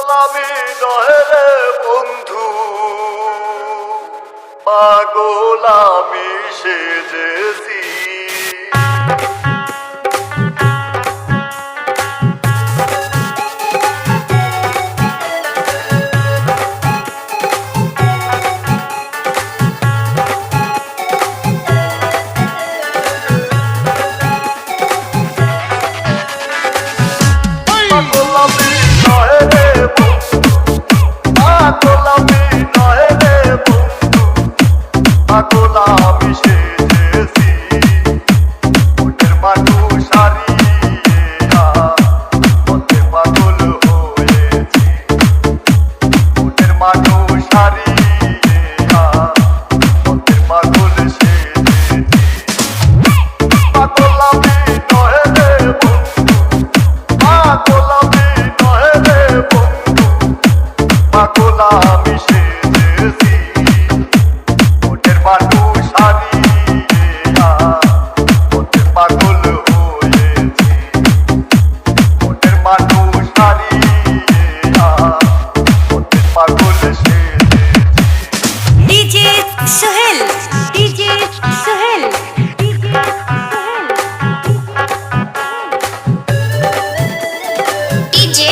আমি নহে রে বন্ধু, পাগল আমি সেজেছি। আমি সেজেছি ওদের মানুষ হারিয়ে পথে পাগল হয়েছি, ওদের মানুষ হারিয়ে পথে পাগল সেজেছি। পাগল আমি নহে রে বন্ধু, পাগল আমি নহে রে বন্ধু, পাগল আমি সেজেছি ওদের মানুষ হারিয়ে ওদের পাগল হয়েছি, ওদের মানুষ হারিয়ে ওদের পাগল সেজেছি। DJ Sohel, DJ Sohel, DJ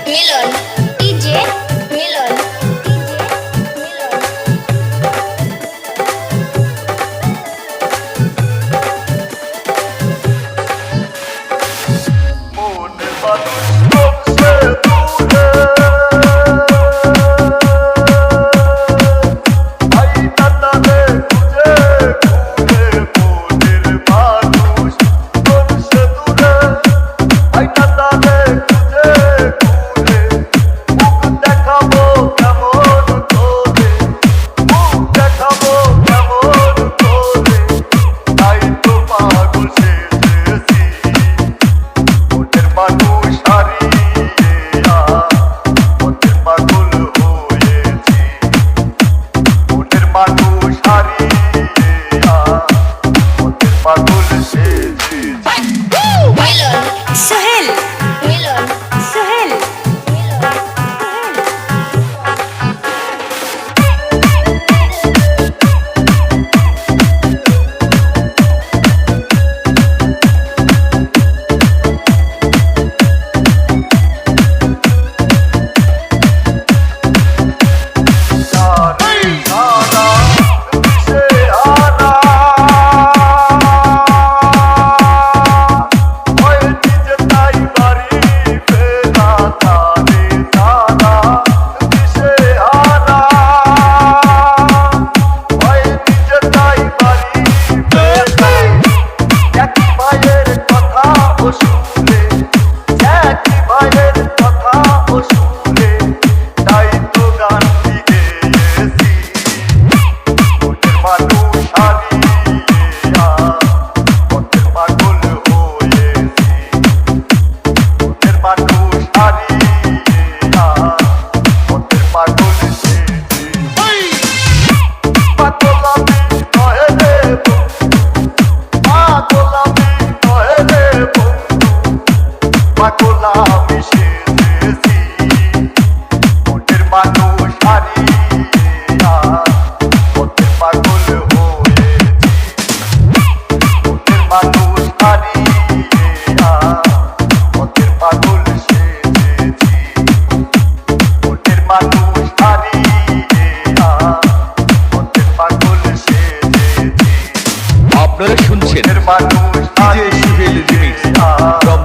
Milan, DJ Milan, মনের মানুষ কমছে দূরে, আই তাতারে খুঁজে ঘুরে। মনের মানুষ কমছে দূরে, আই তাতারে খুঁজে ঘুরে। মুখ দেখাবো কেমন করে, মুখ দেখাবো কেমন করে, তাই তো পাগল সেজেছি ওদের মানুষ হারিয়ে ওদের পাগল হয়েছি, ওদের মানুষ হারিয়ে ওদের পাগল সেজেছি। মিলন, সোহেল, মিলন, সোহেল, পাগল আমি সেজেছি ওদের মানুষ হারিয়ে ওদের পাগল হয়েছি, ওদের মানুষ হারিয়ে ওদের পাগল সেজেছি, ওদের মানুষ হারিয়ে ওদের পাগল সেজেছি। আপনারা শুনছেন ওদের মানুষ ডিজে সোহেল রিমিক্স হারিয়ে from